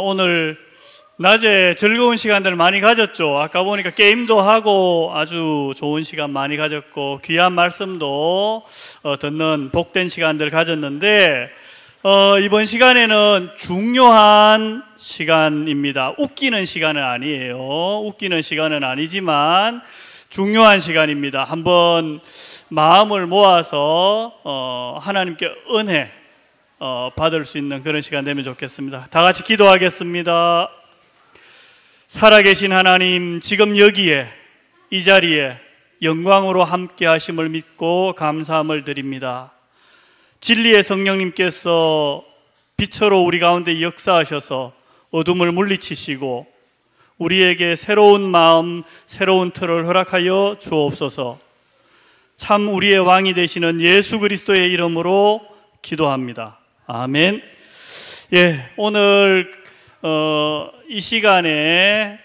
오늘 낮에 즐거운 시간들 많이 가졌죠. 아까 보니까 게임도 하고 아주 좋은 시간 많이 가졌고 귀한 말씀도 듣는 복된 시간들 가졌는데 이번 시간에는 중요한 시간입니다. 웃기는 시간은 아니에요. 웃기는 시간은 아니지만 중요한 시간입니다. 한번 마음을 모아서 하나님께 은혜 받을 수 있는 그런 시간 되면 좋겠습니다. 다 같이 기도하겠습니다. 살아계신 하나님, 지금 여기에 이 자리에 영광으로 함께 하심을 믿고 감사함을 드립니다. 진리의 성령님께서 빛으로 우리 가운데 역사하셔서 어둠을 물리치시고 우리에게 새로운 마음, 새로운 틀을 허락하여 주옵소서. 참 우리의 왕이 되시는 예수 그리스도의 이름으로 기도합니다. 아멘. 오늘 이 시간에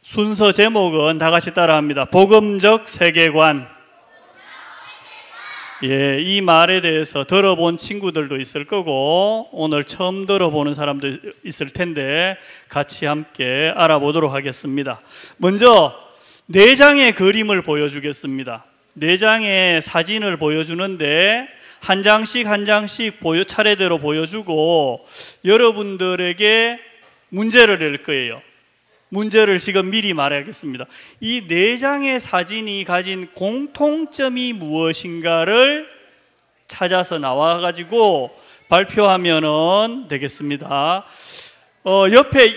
순서 제목은 다 같이 따라합니다. 복음적 세계관. 이 말에 대해서 들어본 친구들도 있을 거고 오늘 처음 들어보는 사람도 있을 텐데 같이 함께 알아보도록 하겠습니다. 먼저 4장의 그림을 보여주겠습니다. 4장의 사진을 보여주는데 한 장씩 한 장씩 차례대로 보여주고 여러분들에게 문제를 낼 거예요. 문제를 지금 미리 말하겠습니다. 이 4장의 사진이 가진 공통점이 무엇인가를 찾아서 나와가지고 발표하면 되겠습니다. 옆에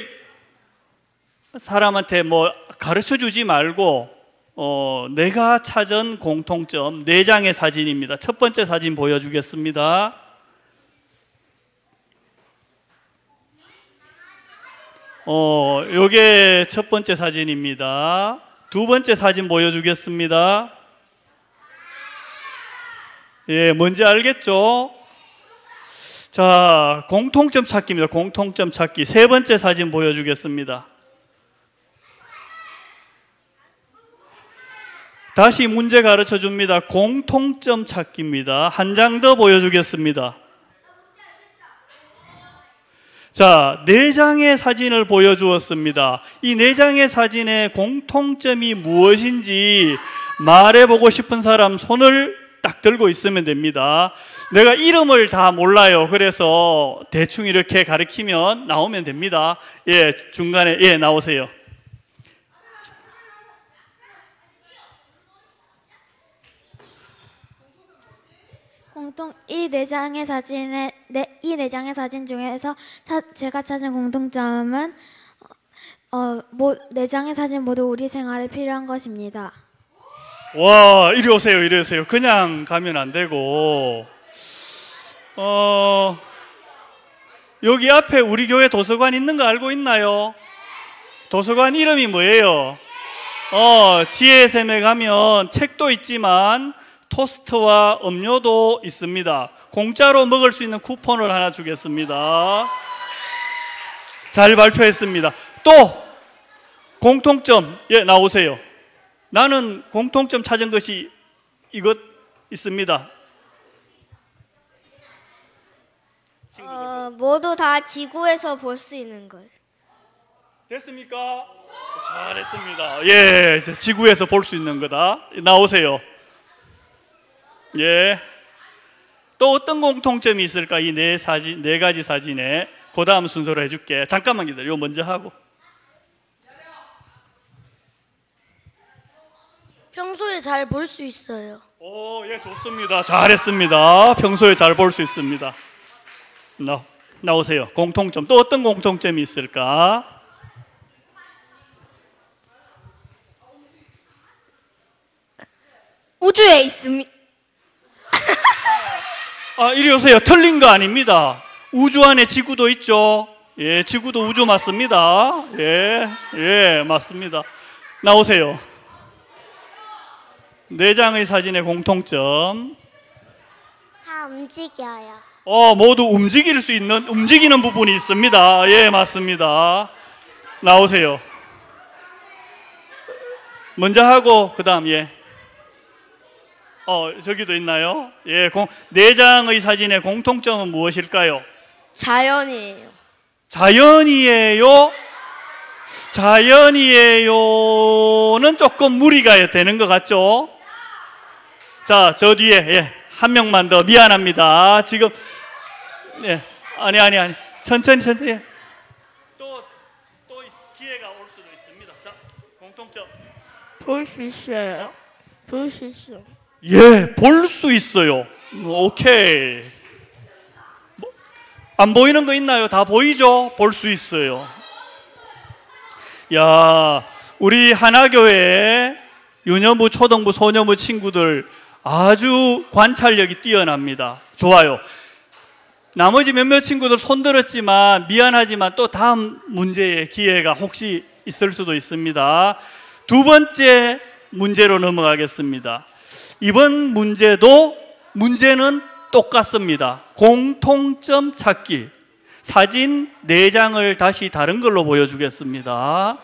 사람한테 가르쳐 주지 말고 내가 찾은 공통점 4장의 사진입니다. 첫 번째 사진 보여주겠습니다. 요게 첫 번째 사진입니다. 두 번째 사진 보여주겠습니다. 뭔지 알겠죠? 자, 공통점 찾기입니다. 공통점 찾기. 세 번째 사진 보여주겠습니다. 다시 문제 가르쳐 줍니다. 공통점 찾기입니다. 한 장 더 보여주겠습니다. 자, 4장의 사진을 보여주었습니다. 이 4장의 사진의 공통점이 무엇인지 말해보고 싶은 사람 손을 딱 들고 있으면 됩니다. 내가 이름을 다 몰라요. 그래서 대충 이렇게 가리키면 나오면 됩니다. 중간에 나오세요. 이 4장의 사진 중에서 제가 찾은 공통점은 4장의 사진 모두 우리 생활에 필요한 것입니다. 와, 이리 오세요. 이리 오세요. 그냥 가면 안 되고 여기 앞에 우리 교회 도서관 있는 거 알고 있나요? 도서관 이름이 뭐예요? 지혜샘에 가면 책도 있지만 토스트와 음료도 있습니다. 공짜로 먹을 수 있는 쿠폰을 하나 주겠습니다. 잘 발표했습니다. 또 공통점 나오세요. 나는 공통점 찾은 것이 이것 있습니다. 모두 다 지구에서 볼 수 있는 것. 됐습니까? 잘했습니다. 지구에서 볼 수 있는 거다. 나오세요. 또 어떤 공통점이 있을까? 이 4가지 사진에 그 다음 순서로 해줄게. 잠깐만 기다려. 이거 먼저 하고. 평소에 잘 볼 수 있어요. 좋습니다. 잘했습니다. 평소에 잘 볼 수 있습니다. 나오세요. 공통점. 또 어떤 공통점이 있을까? 우주에 있습니다. 이리 오세요. 틀린 거 아닙니다. 우주 안에 지구도 있죠. 지구도 우주 맞습니다. 맞습니다. 나오세요. 4장의 사진의 공통점. 다 움직여요. 모두 움직이는 부분이 있습니다. 맞습니다. 나오세요. 먼저 하고 그 다음 저기도 있나요? 4장의 사진의 공통점은 무엇일까요? 자연이에요. 자연이에요? 자연이에요는 조금 무리가 되는 것 같죠? 자, 저 뒤에, 예, 한 명만 더. 미안합니다. 지금, 예, 아니. 천천히. 예. 또 기회가 올 수도 있습니다. 자, 공통점. 볼 수 있어요. 볼 수 있어. 예, 볼 수 있어요. 오케이. 안 보이는 거 있나요? 다 보이죠? 볼 수 있어요. 야, 우리 하나교회 유년부, 초등부, 소년부 친구들 아주 관찰력이 뛰어납니다. 좋아요. 나머지 몇몇 친구들 손들었지만 미안하지만 또 다음 문제의 기회가 혹시 있을 수도 있습니다. 두 번째 문제로 넘어가겠습니다. 이번 문제는 똑같습니다. 공통점 찾기. 사진 4장을 다시 다른 걸로 보여주겠습니다.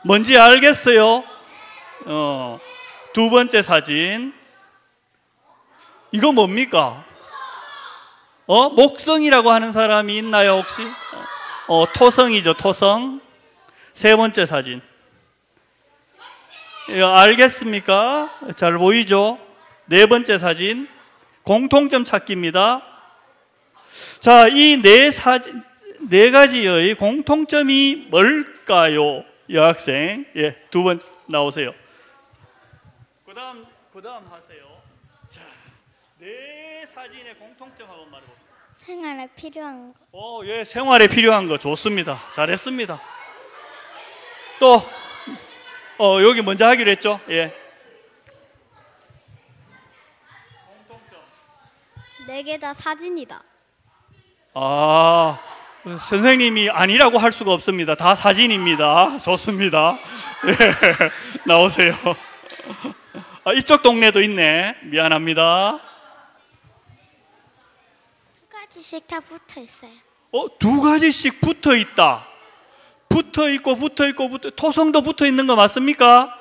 뭔지 알겠어요? 두 번째 사진. 이거 뭡니까? 목성이라고 하는 사람이 있나요, 혹시? 토성이죠, 토성. 세 번째 사진. 알겠습니까? 잘 보이죠? 네 번째 사진. 공통점 찾기입니다. 자, 이 네 가지의 공통점이 뭘까요? 여학생. 예, 두 번 나오세요. 그 다음 하세요. 자, 네 사진의 공통점 한번 말해봅시다. 생활에 필요한 거. 예, 생활에 필요한 거 좋습니다. 잘했습니다. 또, 여기 먼저 하기로 했죠? 예. 공통점. 4개 다 사진이다. 선생님이 아니라고 할 수가 없습니다. 다 사진입니다. 좋습니다. 예, 나오세요. 이쪽 동네도 있네. 미안합니다. 2가지씩 다 붙어 있어요. 두 가지씩 붙어 있다. 붙어 있고 토성도 붙어 있는 거 맞습니까?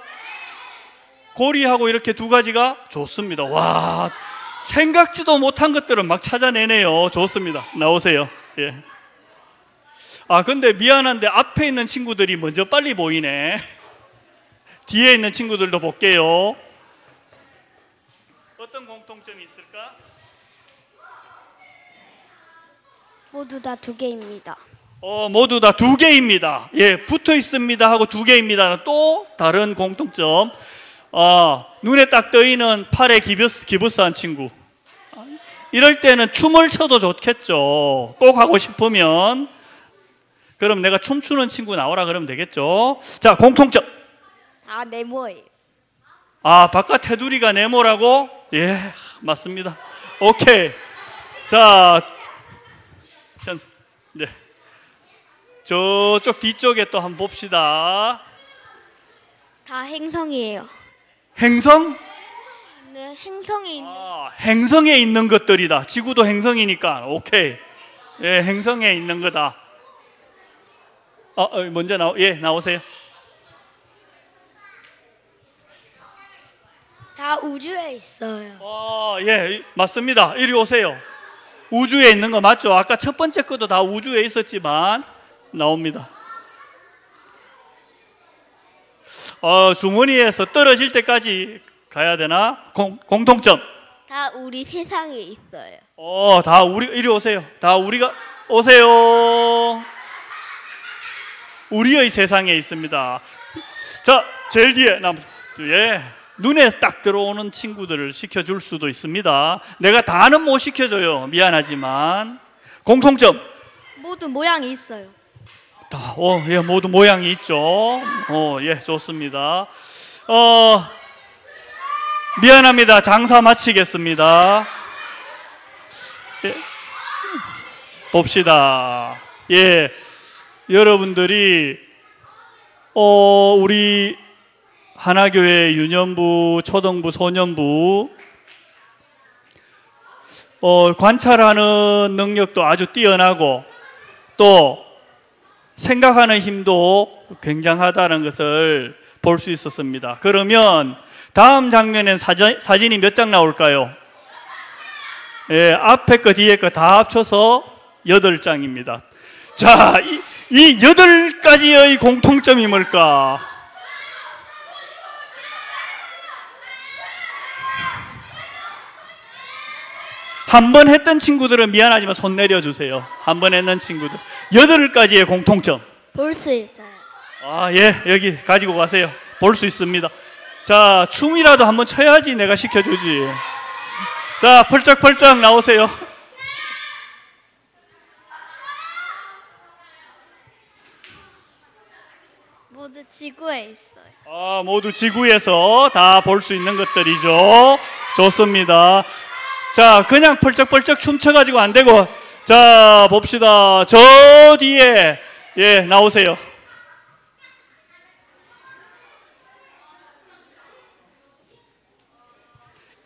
고리하고 이렇게 두 가지가 좋습니다. 와, 생각지도 못한 것들은 막 찾아내네요. 좋습니다. 나오세요. 예. 근데 미안한데 앞에 있는 친구들이 먼저 빨리 보이네. 뒤에 있는 친구들도 볼게요. 어떤 공통점이 있을까? 모두 다 2개입니다. 모두 다 2개입니다. 예, 붙어 있습니다 하고 2개입니다. 또 다른 공통점. 눈에 딱 떠있는 팔에 기부스한 친구. 이럴 때는 춤을 춰도 좋겠죠. 꼭 하고 싶으면. 그럼 내가 춤추는 친구 나오라 그러면 되겠죠. 자, 공통점. 다 네모예요. 바깥 테두리가 네모라고? 예, 맞습니다. 오케이. 자, 네. 저쪽 뒤쪽에 또 한번 봅시다. 다 행성이에요. 행성? 네, 행성이 있는. 행성에 있는 것들이다. 지구도 행성이니까. 오케이. 예, 행성에 있는 거다. 먼저 나오세요. 다 우주에 있어요. 예, 맞습니다. 이리 오세요. 우주에 있는 거 맞죠? 아까 첫 번째 것도 다 우주에 있었지만 나옵니다. 주머니에서 떨어질 때까지 가야 되나? 공통점. 다 우리 세상에 있어요. 다 이리 오세요. 다 우리가 오세요. 우리의 세상에 있습니다. 자, 제일 뒤에 눈에 딱 들어오는 친구들을 시켜줄 수도 있습니다. 내가 다는 못 시켜줘요. 미안하지만. 공통점. 모두 모양이 있어요. 예, 모두 모양이 있죠. 예, 좋습니다. 미안합니다. 장사 마치겠습니다. 예, 봅시다. 예, 여러분들이 우리 하나교회 유년부, 초등부, 소년부 관찰하는 능력도 아주 뛰어나고 또 생각하는 힘도 굉장하다는 것을 볼 수 있었습니다. 그러면 다음 장면엔 사진이 몇 장 나올까요? 예, 앞에 거 뒤에 거 다 합쳐서 8장입니다. 자, 이 8가지의 공통점이 뭘까? 한 번 했던 친구들은 미안하지만 손 내려주세요. 한 번 했는 친구들. 8가지의 공통점. 볼 수 있어요. 아, 예, 여기 가지고 가세요. 볼 수 있습니다. 자, 춤이라도 한번 춰야지 내가 시켜주지. 자, 펄쩍펄쩍 나오세요. 모두 지구에 있어요. 아, 모두 지구에서 다 볼 수 있는 것들이죠. 좋습니다. 자, 그냥 펄쩍펄쩍 춤춰가지고 안 되고, 자, 봅시다. 저 뒤에, 예, 나오세요.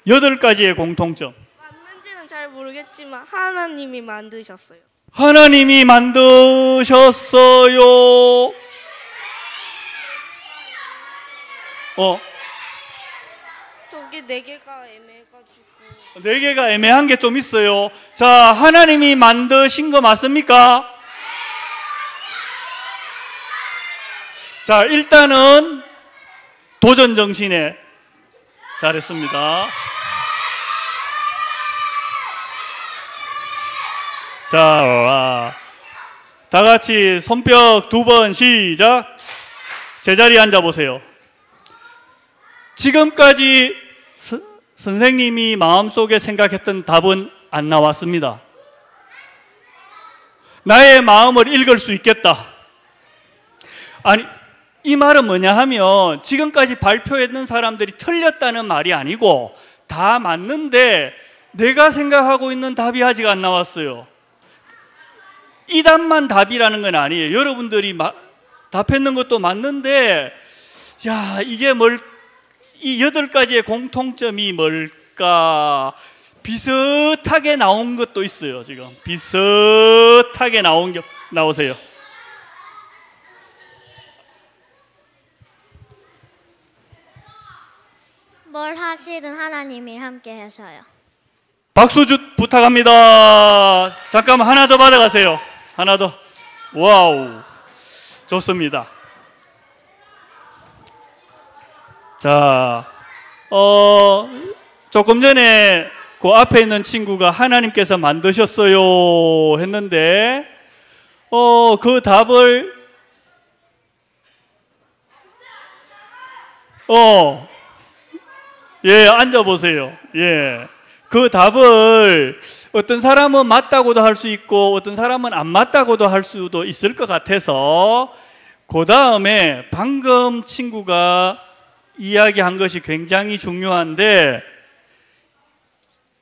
여덟 가지의 공통점. 맞는지는 잘 모르겠지만 하나님이 만드셨어요. 하나님이 만드셨어요. 저기 4개가 애매해가지고. 4개가 애매한 게 좀 있어요. 자, 하나님이 만드신 거 맞습니까? 자, 일단은 도전 정신에 잘했습니다. 자, 다 같이 손뼉 2번 시작. 제자리에 앉아보세요. 지금까지 선생님이 마음속에 생각했던 답은 안 나왔습니다. 나의 마음을 읽을 수 있겠다. 아니, 이 말은 뭐냐 하면 지금까지 발표했는 사람들이 틀렸다는 말이 아니고 다 맞는데 내가 생각하고 있는 답이 아직 안 나왔어요. 이 답만 답이라는 건 아니에요. 여러분들이 답했는 것도 맞는데, 야, 이게 이 8가지의 공통점이 뭘까? 비슷하게 나온 것도 있어요. 지금 비슷하게 나온 게 나오세요. 뭘 하시든 하나님이 함께 하셔요. 박수 부탁합니다. 잠깐만 하나 더 받아가세요. 하나 더. 와우, 좋습니다. 자, 조금 전에 그 앞에 있는 친구가 하나님께서 만드셨어요 했는데, 그 답을, 예, 앉아보세요. 예. 그 답을 어떤 사람은 맞다고도 할 수 있고 어떤 사람은 안 맞다고도 할 수도 있을 것 같아서 그 다음에 방금 친구가 이야기한 것이 굉장히 중요한데,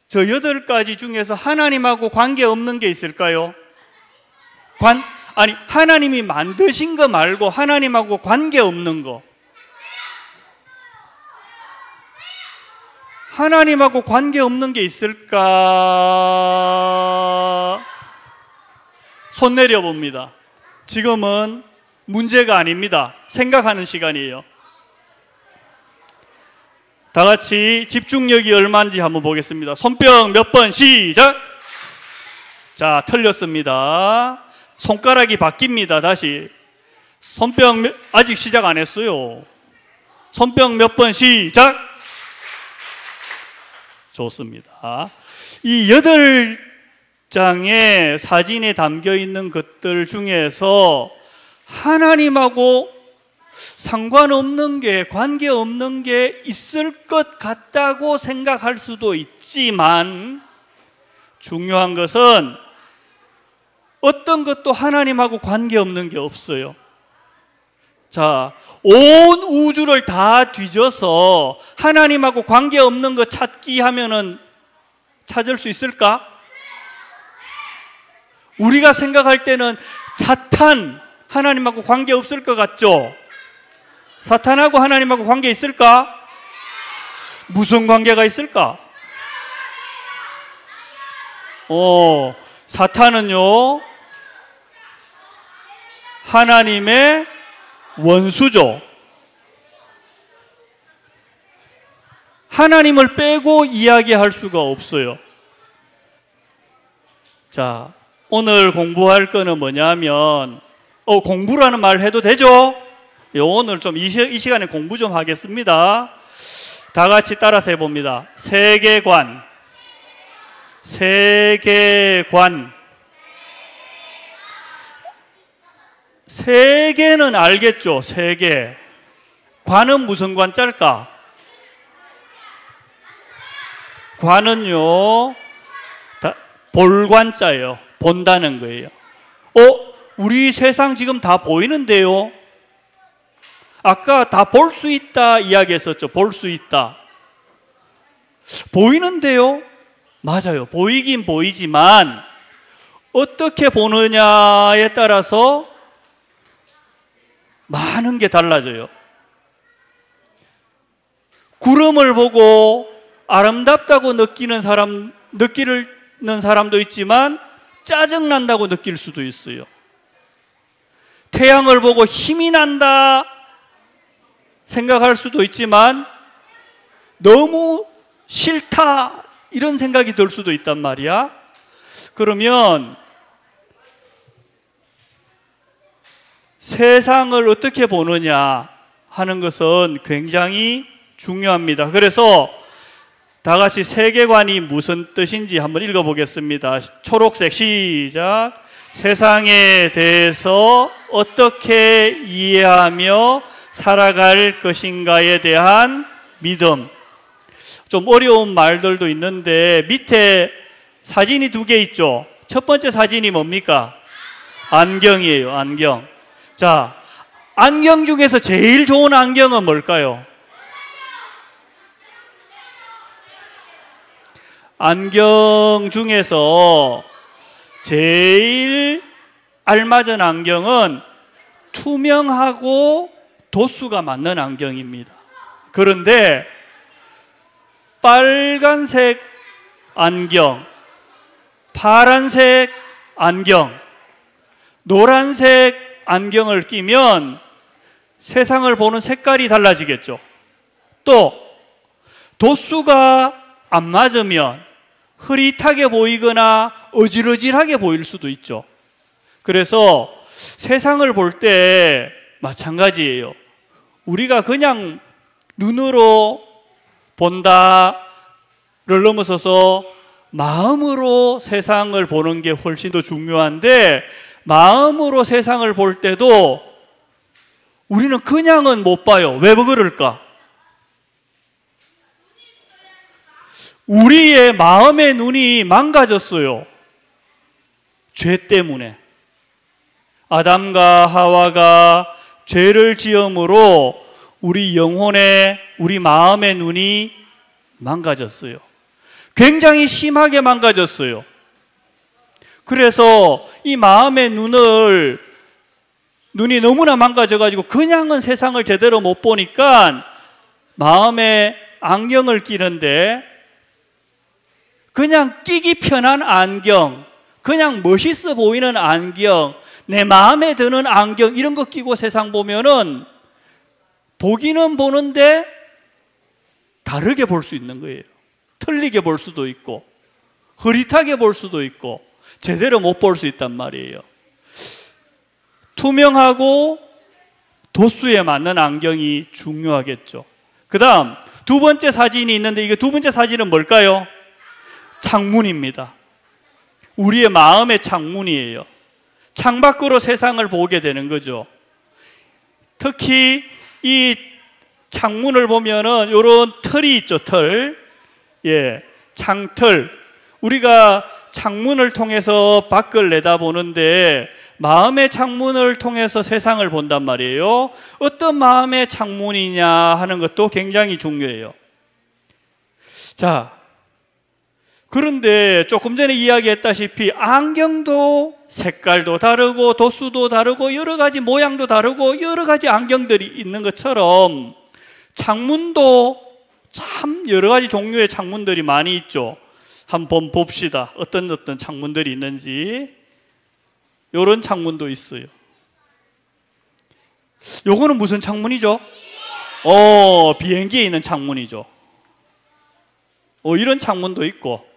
저 8가지 중에서 하나님하고 관계없는 게 있을까요? 아니, 하나님이 만드신 거 말고 하나님하고 관계없는 거. 하나님하고 관계없는 게 있을까? 손 내려봅니다. 지금은 문제가 아닙니다. 생각하는 시간이에요. 다 같이 집중력이 얼마인지 한번 보겠습니다. 손뼉 몇 번 시작. 자, 틀렸습니다. 손가락이 바뀝니다. 다시 손뼉 아직 시작 안 했어요. 손뼉 몇 번 시작. 좋습니다. 이 8장의 사진에 담겨 있는 것들 중에서 하나님하고 상관없는 게, 관계없는 게 있을 것 같다고 생각할 수도 있지만 중요한 것은 어떤 것도 하나님하고 관계없는 게 없어요. 자, 온 우주를 다 뒤져서 하나님하고 관계없는 거 찾기 하면은 찾을 수 있을까? 우리가 생각할 때는 사탄, 하나님하고 관계없을 것 같죠? 사탄하고 하나님하고 관계 있을까? 무슨 관계가 있을까? 사탄은요, 하나님의 원수죠. 하나님을 빼고 이야기할 수가 없어요. 자, 오늘 공부할 거는 뭐냐면, 공부라는 말 해도 되죠? 오늘 좀 이 시간에 공부 좀 하겠습니다. 다 같이 따라서 해봅니다. 세계관. 세계관. 세계는 알겠죠? 세계. 관은 무슨 관자일까? 관은요, 볼관자예요. 본다는 거예요. 우리 세상 지금 다 보이는데요? 아까 다 볼 수 있다 이야기했었죠. 볼 수 있다. 보이는데요? 맞아요. 보이긴 보이지만 어떻게 보느냐에 따라서 많은 게 달라져요. 구름을 보고 아름답다고 느끼는 사람도 있지만 짜증난다고 느낄 수도 있어요. 태양을 보고 힘이 난다 생각할 수도 있지만 너무 싫다 이런 생각이 들 수도 있단 말이야. 그러면 세상을 어떻게 보느냐 하는 것은 굉장히 중요합니다. 그래서 다 같이 세계관이 무슨 뜻인지 한번 읽어보겠습니다. 초록색 시작. 세상에 대해서 어떻게 이해하며 살아갈 것인가에 대한 믿음. 좀 어려운 말들도 있는데 밑에 사진이 2개 있죠. 첫 번째 사진이 뭡니까? 안경이에요. 안경. 자, 안경 중에서 제일 좋은 안경은 뭘까요? 안경 중에서 제일 알맞은 안경은 투명하고 도수가 맞는 안경입니다. 그런데 빨간색 안경, 파란색 안경, 노란색 안경을 끼면 세상을 보는 색깔이 달라지겠죠. 또 도수가 안 맞으면 흐릿하게 보이거나 어질어질하게 보일 수도 있죠. 그래서 세상을 볼 때 마찬가지예요. 우리가 그냥 눈으로 본다를 넘어서서 마음으로 세상을 보는 게 훨씬 더 중요한데, 마음으로 세상을 볼 때도 우리는 그냥은 못 봐요. 왜 그럴까? 우리의 마음의 눈이 망가졌어요. 죄 때문에. 아담과 하와가 죄를 지음으로 우리 영혼의, 우리 마음의 눈이 망가졌어요. 굉장히 심하게 망가졌어요. 그래서 이 마음의 눈이 너무나 망가져가지고 그냥은 세상을 제대로 못 보니까 마음에 안경을 끼는데, 그냥 끼기 편한 안경, 그냥 멋있어 보이는 안경, 내 마음에 드는 안경, 이런 거 끼고 세상 보면은 보기는 보는데 다르게 볼 수 있는 거예요. 틀리게 볼 수도 있고 흐릿하게 볼 수도 있고 제대로 못 볼 수 있단 말이에요. 투명하고 도수에 맞는 안경이 중요하겠죠. 그 다음 2번째 사진이 있는데, 이게 2번째 사진은 뭘까요? 창문입니다. 우리의 마음의 창문이에요. 창밖으로 세상을 보게 되는 거죠. 특히 이 창문을 보면은 이런 털이 있죠. 털. 창틀. 우리가 창문을 통해서 밖을 내다보는데 마음의 창문을 통해서 세상을 본단 말이에요. 어떤 마음의 창문이냐 하는 것도 굉장히 중요해요. 자, 그런데 조금 전에 이야기했다시피 안경도 색깔도 다르고 도수도 다르고 여러 가지 모양도 다르고 여러 가지 안경들이 있는 것처럼 창문도 참 여러 가지 종류의 창문들이 많이 있죠. 한번 봅시다. 어떤 창문들이 있는지. 이런 창문도 있어요. 요거는 무슨 창문이죠? 비행기에 있는 창문이죠. 이런 창문도 있고,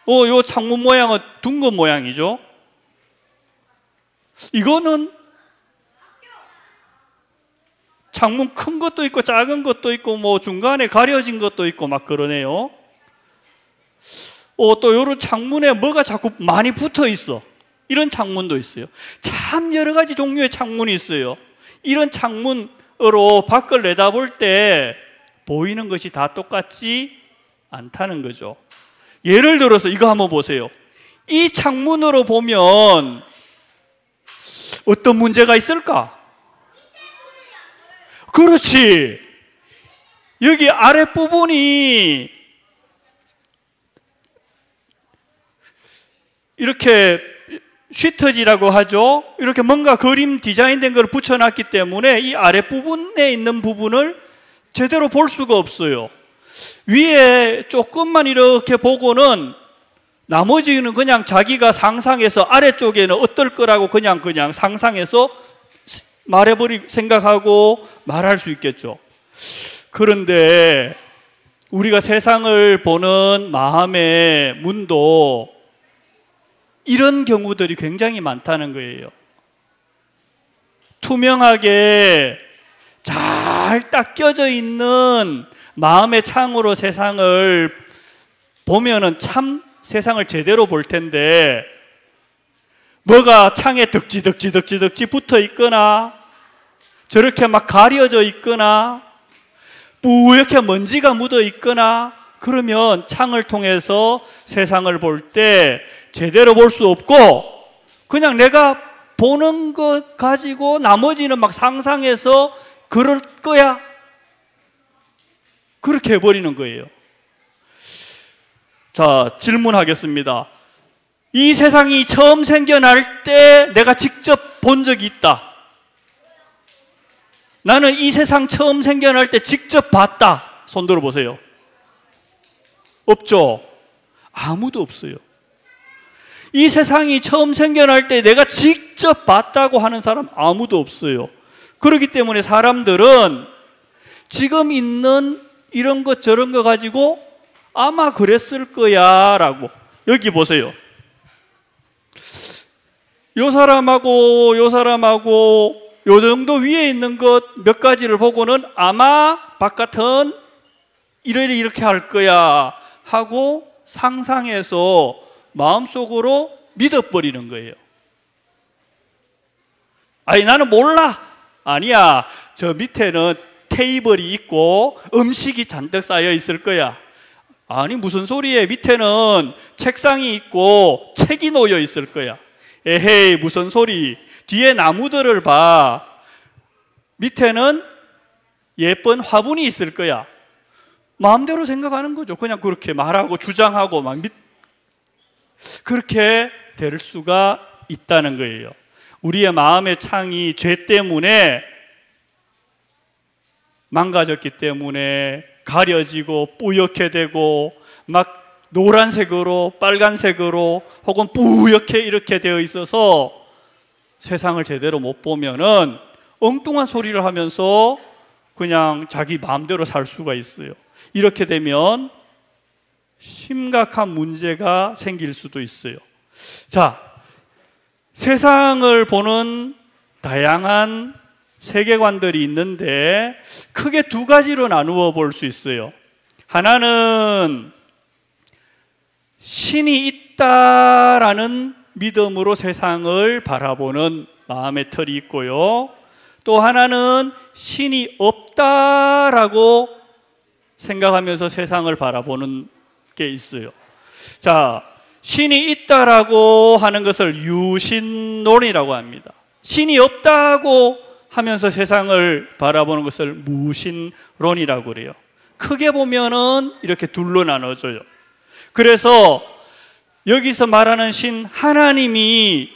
요 창문 모양은 둥근 모양이죠. 이거는 창문 큰 것도 있고 작은 것도 있고 뭐 중간에 가려진 것도 있고 막 그러네요. 또 요런 창문에 뭐가 자꾸 많이 붙어 있어. 이런 창문도 있어요. 참 여러 가지 종류의 창문이 있어요. 이런 창문으로 밖을 내다볼 때 보이는 것이 다 똑같지 않다는 거죠. 예를 들어서 이거 한번 보세요. 이 창문으로 보면 어떤 문제가 있을까? 그렇지. 여기 아랫부분이 이렇게 쉬터지라고 하죠. 이렇게 뭔가 그림 디자인된 걸 붙여놨기 때문에 이 아랫부분에 있는 부분을 제대로 볼 수가 없어요. 위에 조금만 이렇게 보고는 나머지는 그냥 자기가 상상해서 아래쪽에는 어떨 거라고 그냥 상상해서 생각하고 말할 수 있겠죠. 그런데 우리가 세상을 보는 마음의 문도 이런 경우들이 굉장히 많다는 거예요. 투명하게 잘 딱 껴져 있는 마음의 창으로 세상을 보면은 참 세상을 제대로 볼 텐데, 뭐가 창에 덕지 붙어 있거나 저렇게 막 가려져 있거나 뿌옇게 먼지가 묻어 있거나 그러면 창을 통해서 세상을 볼 때 제대로 볼 수 없고 그냥 내가 보는 것 가지고 나머지는 막 상상해서 그럴 거야, 그렇게 해버리는 거예요. 자, 질문하겠습니다. 이 세상이 처음 생겨날 때 내가 직접 본 적이 있다. 나는 이 세상 처음 생겨날 때 직접 봤다. 손 들어보세요. 없죠? 아무도 없어요. 이 세상이 처음 생겨날 때 내가 직접 봤다고 하는 사람 아무도 없어요. 그렇기 때문에 사람들은 지금 있는 이런 것 저런 거 가지고 아마 그랬을 거야 라고. 여기 보세요. 요 사람하고 요 사람하고 요 정도 위에 있는 것 몇 가지를 보고는 아마 바깥은 이렇게 할 거야 하고 상상해서 마음속으로 믿어버리는 거예요. 아니 나는 몰라. 아니야, 저 밑에는 테이블이 있고 음식이 잔뜩 쌓여 있을 거야. 아니 무슨 소리에, 밑에는 책상이 있고 책이 놓여 있을 거야. 에헤이 무슨 소리, 뒤에 나무들을 봐. 밑에는 예쁜 화분이 있을 거야. 마음대로 생각하는 거죠. 그냥 그렇게 말하고 주장하고 막 그렇게 될 수가 있다는 거예요. 우리의 마음의 창이 죄 때문에 망가졌기 때문에 가려지고 뿌옇게 되고 막 노란색으로 빨간색으로 혹은 뿌옇게 이렇게 되어 있어서 세상을 제대로 못 보면은 엉뚱한 소리를 하면서 그냥 자기 마음대로 살 수가 있어요. 이렇게 되면 심각한 문제가 생길 수도 있어요. 자, 세상을 보는 다양한 세계관들이 있는데 크게 두 가지로 나누어 볼 수 있어요. 하나는 신이 있다라는 믿음으로 세상을 바라보는 마음의 틀이 있고요. 또 하나는 신이 없다라고 생각하면서 세상을 바라보는 게 있어요. 자, 신이 있다라고 하는 것을 유신론이라고 합니다. 신이 없다고 하면서 세상을 바라보는 것을 무신론이라고 그래요. 크게 보면은 이렇게 둘로 나눠져요. 그래서 여기서 말하는 신 하나님이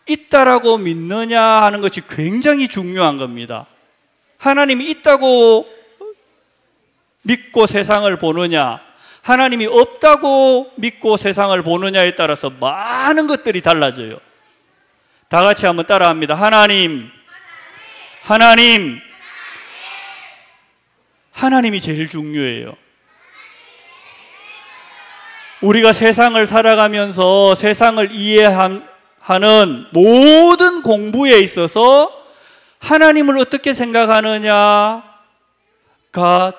있다라고 믿느냐 하는 것이 굉장히 중요한 겁니다. 하나님이 있다고 믿고 세상을 보느냐, 하나님이 없다고 믿고 세상을 보느냐에 따라서 많은 것들이 달라져요. 다 같이 한번 따라합니다. 하나님이 제일 중요해요. 우리가 세상을 살아가면서 세상을 이해하는 모든 공부에 있어서 하나님을 어떻게 생각하느냐가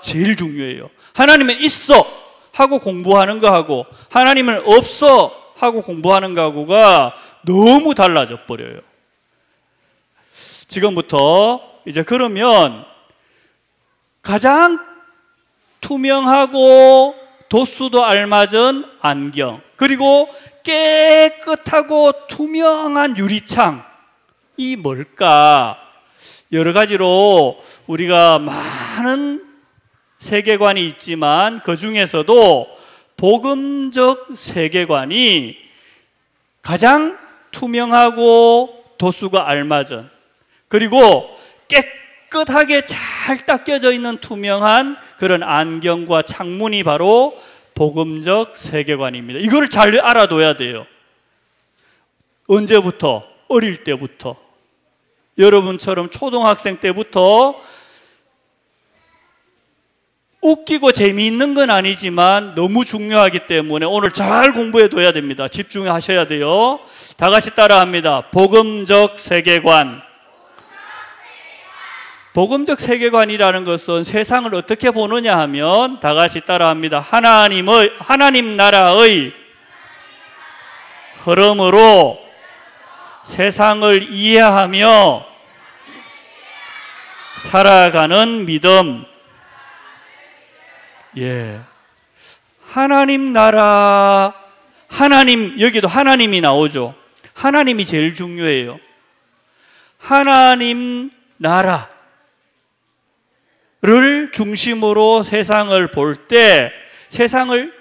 제일 중요해요. 하나님은 있어 하고 공부하는 거하고 하나님은 없어 하고 공부하는 거하고가 너무 달라져 버려요. 지금부터 이제 그러면 가장 투명하고 도수도 알맞은 안경, 그리고 깨끗하고 투명한 유리창, 이 뭘까? 여러 가지로 우리가 많은 세계관이 있지만 그 중에서도 복음적 세계관이 가장 투명하고 도수가 알맞은, 그리고 깨끗하게 잘 닦여져 있는 투명한 그런 안경과 창문이 바로 복음적 세계관입니다. 이걸 잘 알아둬야 돼요. 언제부터? 어릴 때부터. 여러분처럼 초등학생 때부터 웃기고 재미있는 건 아니지만 너무 중요하기 때문에 오늘 잘 공부해둬야 됩니다. 집중하셔야 돼요. 다 같이 따라합니다. 복음적 세계관. 복음적 세계관이라는 것은 세상을 어떻게 보느냐 하면 다 같이 따라합니다. 하나님 나라의 흐름으로 세상을 이해하며 살아가는 믿음. 예. 하나님 나라, 하나님, 여기도 하나님이 나오죠. 하나님이 제일 중요해요. 하나님 나라 를 중심으로 세상을 볼 때 세상을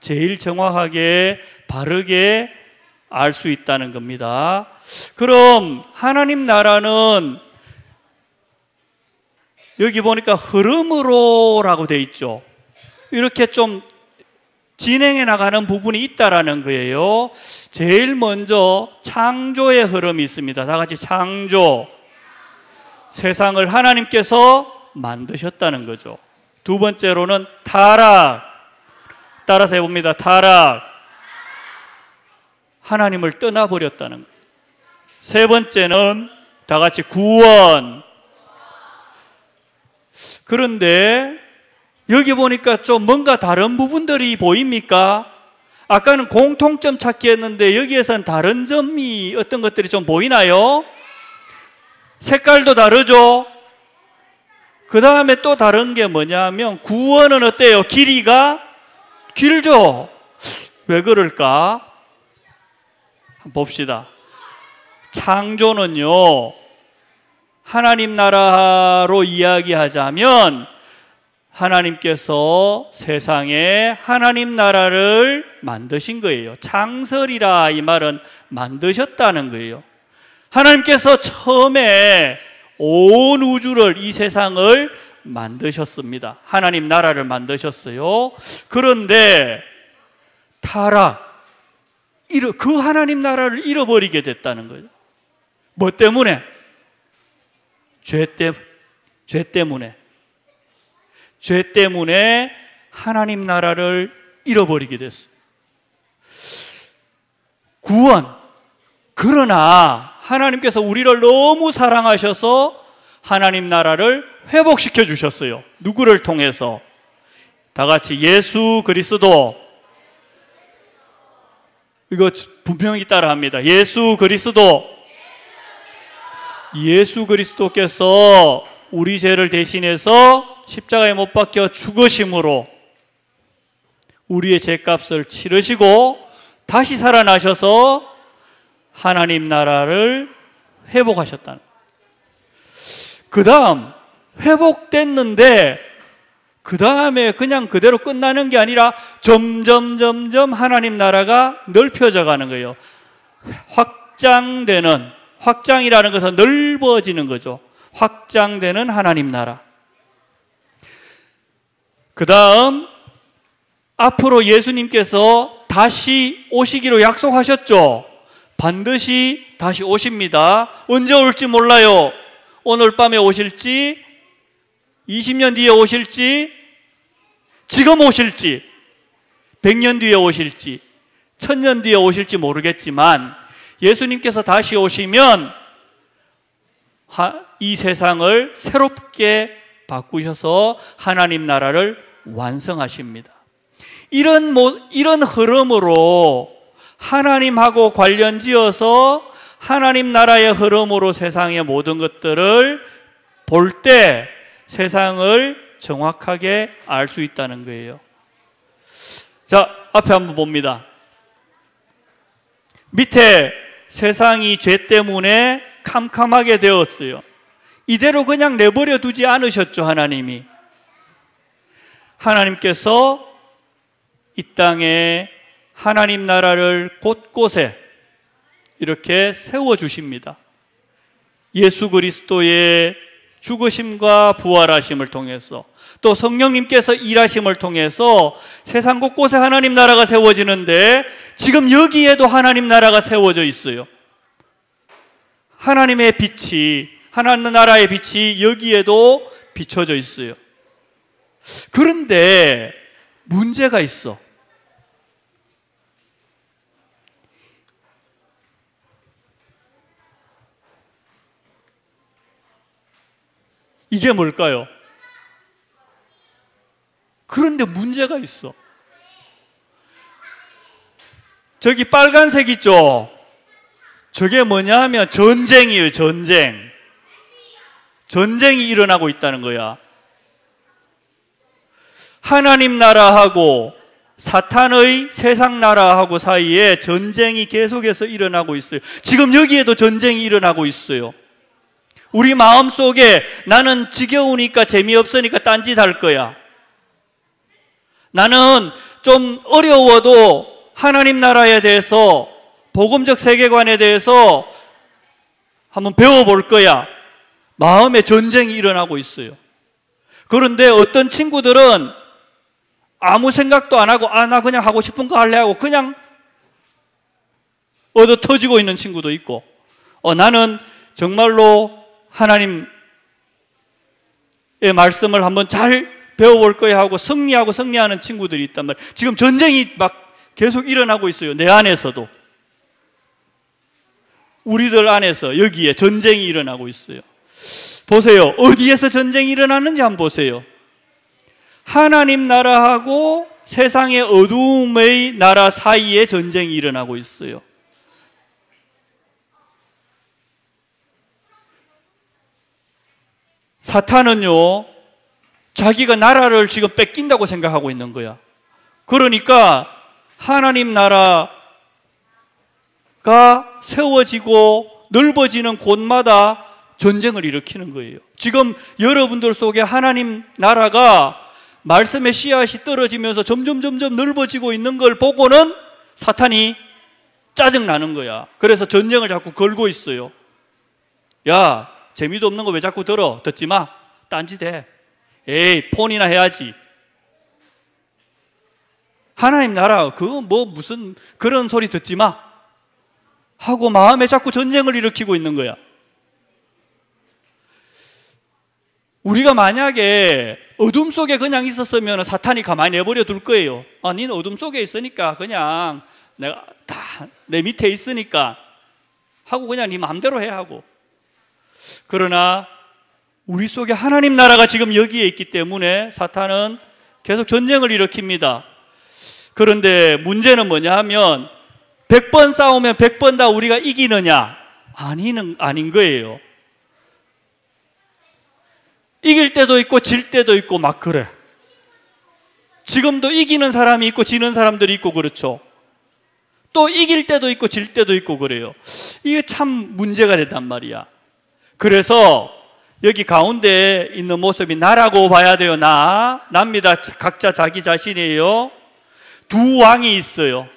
제일 정확하게 바르게 알 수 있다는 겁니다. 그럼 하나님 나라는 여기 보니까 흐름으로라고 돼 있죠. 이렇게 좀 진행해 나가는 부분이 있다라는 거예요. 제일 먼저 창조의 흐름이 있습니다. 다 같이 창조. 세상을 하나님께서 만드셨다는 거죠. 두 번째로는 타락. 따라서 해봅니다. 타락. 하나님을 떠나버렸다는 거예요. 세 번째는 다 같이 구원. 그런데 여기 보니까 좀 뭔가 다른 부분들이 보입니까? 아까는 공통점 찾기 했는데 여기에선 다른 점이 어떤 것들이 좀 보이나요? 색깔도 다르죠? 그 다음에 또 다른 게 뭐냐면 구원은 어때요? 길이가 길죠? 왜 그럴까? 한번 봅시다. 창조는요, 하나님 나라로 이야기하자면 하나님께서 세상에 하나님 나라를 만드신 거예요. 창설이라 이 말은 만드셨다는 거예요. 하나님께서 처음에 온 우주를, 이 세상을 만드셨습니다. 하나님 나라를 만드셨어요. 그런데 타락, 그 하나님 나라를 잃어버리게 됐다는 거예요. 뭐 때문에? 죄 때문에. 죄 때문에 하나님 나라를 잃어버리게 됐어요. 구원. 그러나 하나님께서 우리를 너무 사랑하셔서 하나님 나라를 회복시켜 주셨어요. 누구를 통해서? 다 같이 예수 그리스도. 이거 분명히 따라합니다. 예수 그리스도. 예수 그리스도께서 우리 죄를 대신해서 십자가에 못 박혀 죽으심으로 우리의 죄값을 치르시고 다시 살아나셔서 하나님 나라를 회복하셨다는 거예요. 그 다음 회복됐는데 그 다음에 그냥 그대로 끝나는 게 아니라 점점 하나님 나라가 넓혀져 가는 거예요. 확장이라는 것은 넓어지는 거죠. 확장되는 하나님 나라. 그 다음 앞으로 예수님께서 다시 오시기로 약속하셨죠. 반드시 다시 오십니다. 언제 올지 몰라요. 오늘 밤에 오실지, 20년 뒤에 오실지, 지금 오실지, 100년 뒤에 오실지 1000년 뒤에 오실지 모르겠지만 예수님께서 다시 오시면 이 세상을 새롭게 바꾸셔서 하나님 나라를 완성하십니다. 이런 흐름으로 하나님하고 관련지어서 하나님 나라의 흐름으로 세상의 모든 것들을 볼 때 세상을 정확하게 알 수 있다는 거예요. 자, 앞에 한번 봅니다. 밑에 세상이 죄 때문에 캄캄하게 되었어요. 이대로 그냥 내버려 두지 않으셨죠, 하나님이. 하나님께서 이 땅에 하나님 나라를 곳곳에 이렇게 세워주십니다. 예수 그리스도의 죽으심과 부활하심을 통해서 또 성령님께서 일하심을 통해서 세상 곳곳에 하나님 나라가 세워지는데 지금 여기에도 하나님 나라가 세워져 있어요. 하나님의 빛이, 하나님 나라의 빛이 여기에도 비춰져 있어요. 그런데 문제가 있어. 이게 뭘까요? 그런데 문제가 있어. 저기 빨간색 있죠? 저게 뭐냐 하면 전쟁이에요, 전쟁. 전쟁이 일어나고 있다는 거야. 하나님 나라하고 사탄의 세상 나라하고 사이에 전쟁이 계속해서 일어나고 있어요. 지금 여기에도 전쟁이 일어나고 있어요. 우리 마음속에 나는 지겨우니까 재미없으니까 딴짓 할 거야. 나는 좀 어려워도 하나님 나라에 대해서 복음적 세계관에 대해서 한번 배워볼 거야. 마음의 전쟁이 일어나고 있어요. 그런데 어떤 친구들은 아무 생각도 안 하고 나 그냥 하고 싶은 거 할래 하고 그냥 얻어 터지고 있는 친구도 있고 나는 정말로 하나님의 말씀을 한번 잘 배워볼 거야 하고 승리하는 친구들이 있단 말이에요. 지금 전쟁이 막 계속 일어나고 있어요. 내 안에서도. 우리들 안에서 여기에 전쟁이 일어나고 있어요. 보세요. 어디에서 전쟁이 일어나는지 한번 보세요. 하나님 나라하고 세상의 어두움의 나라 사이에 전쟁이 일어나고 있어요. 사탄은요, 자기가 나라를 지금 뺏긴다고 생각하고 있는 거야. 그러니까 하나님 나라가 세워지고 넓어지는 곳마다 전쟁을 일으키는 거예요. 지금 여러분들 속에 하나님 나라가 말씀의 씨앗이 떨어지면서 점점 넓어지고 있는 걸 보고는 사탄이 짜증나는 거야. 그래서 전쟁을 자꾸 걸고 있어요. 야, 재미도 없는 거 왜 자꾸 들어? 듣지 마. 딴짓해. 에이, 폰이나 해야지. 하나님 나라 그거 뭐 무슨 그런 소리 듣지 마 하고 마음에 자꾸 전쟁을 일으키고 있는 거야. 우리가 만약에 어둠 속에 그냥 있었으면 사탄이 가만히 내버려 둘 거예요. 니는 어둠 속에 있으니까 그냥 내가 다 내 밑에 있으니까 하고 그냥 네 마음대로 해 하고. 그러나 우리 속에 하나님 나라가 지금 여기에 있기 때문에 사탄은 계속 전쟁을 일으킵니다. 그런데 문제는 뭐냐 하면 100번 싸우면 100번 다 우리가 이기느냐? 아닌 거예요. 이길 때도 있고 질 때도 있고 막 그래. 지금도 이기는 사람이 있고 지는 사람들이 있고 그렇죠. 또 이길 때도 있고 질 때도 있고 그래요. 이게 참 문제가 됐단 말이야. 그래서 여기 가운데 있는 모습이 나라고 봐야 돼요. 나입니다. 각자 자기 자신이에요. 두 왕이 있어요.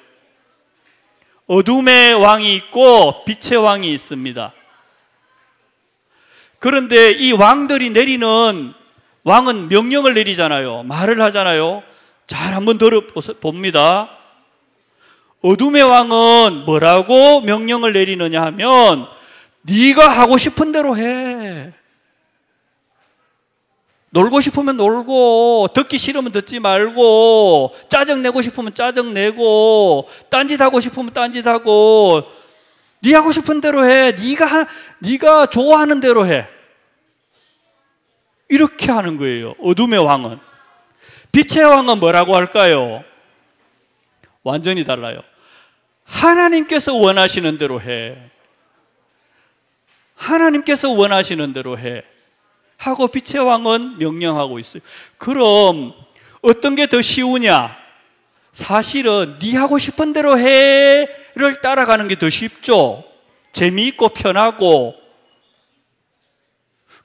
어둠의 왕이 있고 빛의 왕이 있습니다. 그런데 이 왕들이 내리는, 왕은 명령을 내리잖아요. 말을 하잖아요. 잘 한번 들어봅니다. 어둠의 왕은 뭐라고 명령을 내리느냐 하면 네가 하고 싶은 대로 해. 놀고 싶으면 놀고, 듣기 싫으면 듣지 말고, 짜증내고 싶으면 짜증내고, 딴짓하고 싶으면 딴짓하고, 네 하고 싶은 대로 해. 네가 좋아하는 대로 해. 이렇게 하는 거예요. 어둠의 왕은. 빛의 왕은 뭐라고 할까요? 완전히 달라요. 하나님께서 원하시는 대로 해. 하나님께서 원하시는 대로 해. 하고 빛의 왕은 명령하고 있어요. 그럼 어떤 게 더 쉬우냐? 사실은 네 하고 싶은 대로 해를 따라가는 게 더 쉽죠. 재미있고 편하고.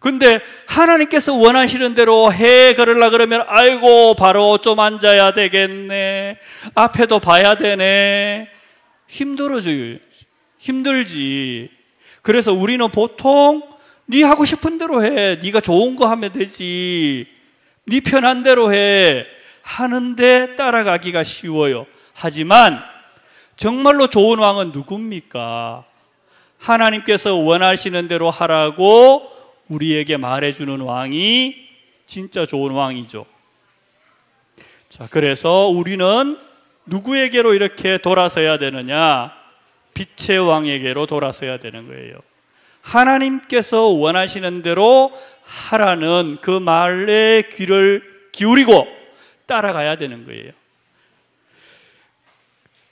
근데 하나님께서 원하시는 대로 해 그러려 그러면 아이고 바로 좀 앉아야 되겠네. 앞에도 봐야 되네. 힘들지. 그래서 우리는 보통 네 하고 싶은 대로 해. 네가 좋은 거 하면 되지. 네 편한 대로 해. 하는데 따라가기가 쉬워요. 하지만 정말로 좋은 왕은 누굽니까? 하나님께서 원하시는 대로 하라고 우리에게 말해주는 왕이 진짜 좋은 왕이죠. 자, 그래서 우리는 누구에게로 이렇게 돌아서야 되느냐? 빛의 왕에게로 돌아서야 되는 거예요. 하나님께서 원하시는 대로 하라는 그 말에 귀를 기울이고 따라가야 되는 거예요.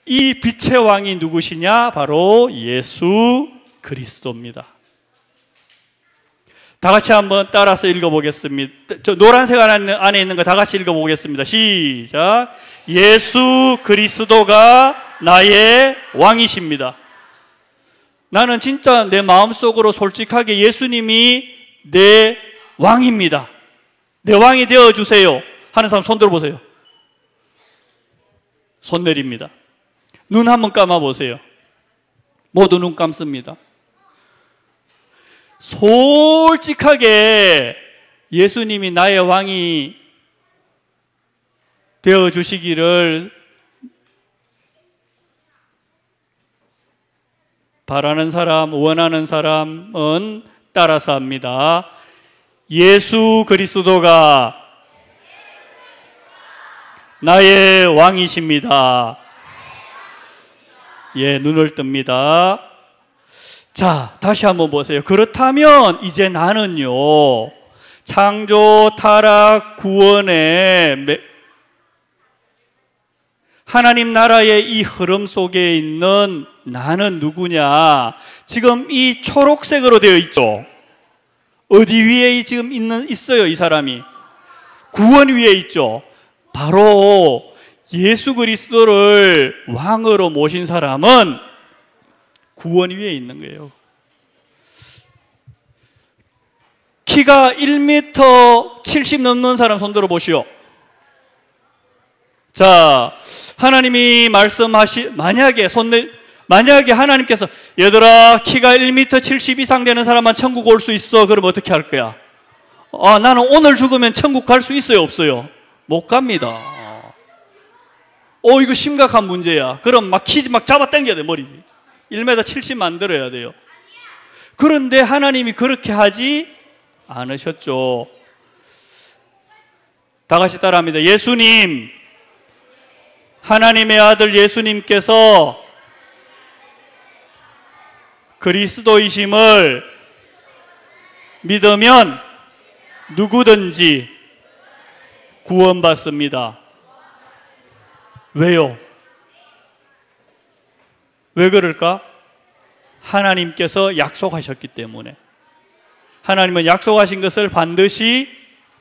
이 빛의 왕이 누구시냐? 바로 예수 그리스도입니다. 다 같이 한번 따라서 읽어보겠습니다. 저 노란색 안에 있는 거 다 같이 읽어보겠습니다. 시작. 예수 그리스도가 나의 왕이십니다. 나는 진짜 내 마음속으로 솔직하게 예수님이 내 왕입니다. 내 왕이 되어주세요 하는 사람 손 들어보세요. 손 내립니다. 눈 한번 감아보세요. 모두 눈 감습니다. 솔직하게 예수님이 나의 왕이 되어주시기를 바라는 사람, 원하는 사람은 따라서 합니다. 예수 그리스도가 나의 왕이십니다. 예, 눈을 뜹니다. 자, 다시 한번 보세요. 그렇다면 이제 나는요, 창조, 타락, 구원의 하나님 나라의 이 흐름 속에 있는 나는 누구냐? 지금 이 초록색으로 되어 있죠. 어디 위에 지금 있어요, 이 사람이? 구원 위에 있죠. 바로 예수 그리스도를 왕으로 모신 사람은 구원 위에 있는 거예요. 키가 1m 70 넘는 사람 손 들어보시오. 자, 하나님이 만약에 하나님께서 얘들아 키가 1m 70 이상 되는 사람만 천국 올 수 있어. 그럼 어떻게 할 거야? 나는 오늘 죽으면 천국 갈 수 있어요, 없어요? 못 갑니다. 이거 심각한 문제야. 그럼 막 잡아 당겨야 돼, 머리지. 1m 70 만들어야 돼요. 그런데 하나님이 그렇게 하지 않으셨죠. 다 같이 따라합니다. 예수님, 하나님의 아들 예수님께서 그리스도이심을 믿으면 누구든지 구원받습니다. 왜요? 왜 그럴까? 하나님께서 약속하셨기 때문에. 하나님은 약속하신 것을 반드시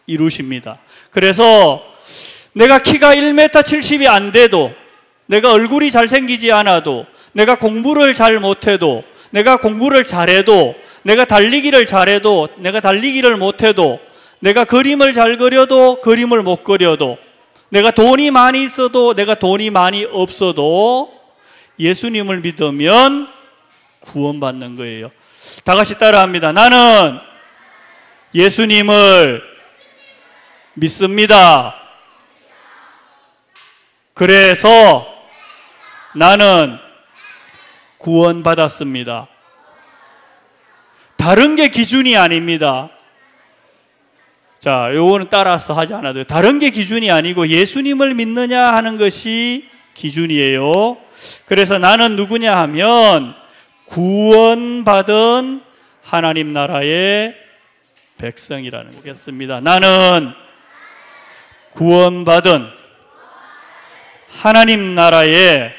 이루십니다. 그래서 내가 키가 1m 70이 안 돼도, 내가 얼굴이 잘생기지 않아도, 내가 공부를 잘 못해도, 내가 공부를 잘해도, 내가 달리기를 잘해도, 내가 달리기를 못해도, 내가 그림을 잘 그려도 그림을 못 그려도, 내가 돈이 많이 있어도 내가 돈이 많이 없어도 예수님을 믿으면 구원받는 거예요. 다 같이 따라합니다. 나는 예수님을 믿습니다. 그래서 나는 구원받았습니다. 다른 게 기준이 아닙니다. 자, 요거는 따라서 하지 않아도 돼요. 다른 게 기준이 아니고 예수님을 믿느냐 하는 것이 기준이에요. 그래서 나는 누구냐 하면 구원받은 하나님 나라의 백성이라는 거겠습니다. 나는 구원받은 하나님 나라의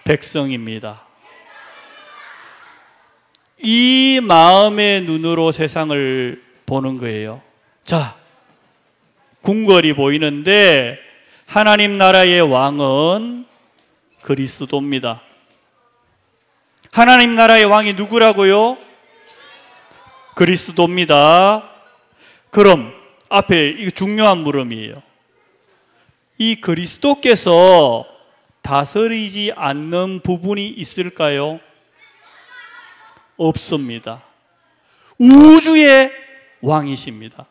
백성입니다. 이 마음의 눈으로 세상을 보는 거예요. 자, 궁궐이 보이는데 하나님 나라의 왕은 그리스도입니다. 하나님 나라의 왕이 누구라고요? 그리스도입니다. 그럼 앞에 이거 중요한 물음이에요. 이 그리스도께서 다스리지 않는 부분이 있을까요? 없습니다. 우주의 왕이십니다.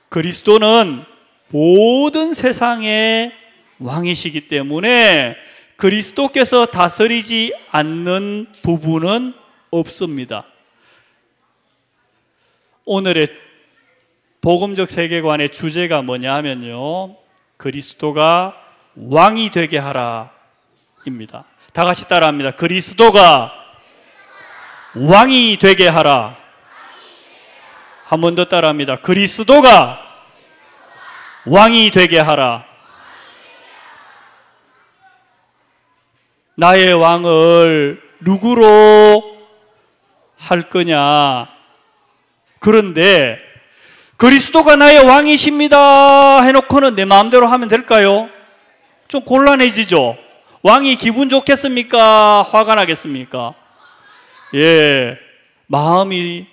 그리스도는 모든 세상의 왕이시기 때문에 그리스도께서 다스리지 않는 부분은 없습니다. 오늘의 복음적 세계관의 주제가 뭐냐 하면요, 그리스도가 왕이 되게 하라 입니다. 다 같이 따라합니다. 그리스도가 왕이 되게 하라. 한 번 더 따라합니다. 그리스도가 왕이 되게 하라. 나의 왕을 누구로 할 거냐? 그런데 그리스도가 나의 왕이십니다 해놓고는 내 마음대로 하면 될까요? 좀 곤란해지죠? 왕이 기분 좋겠습니까? 화가 나겠습니까? 예, 마음이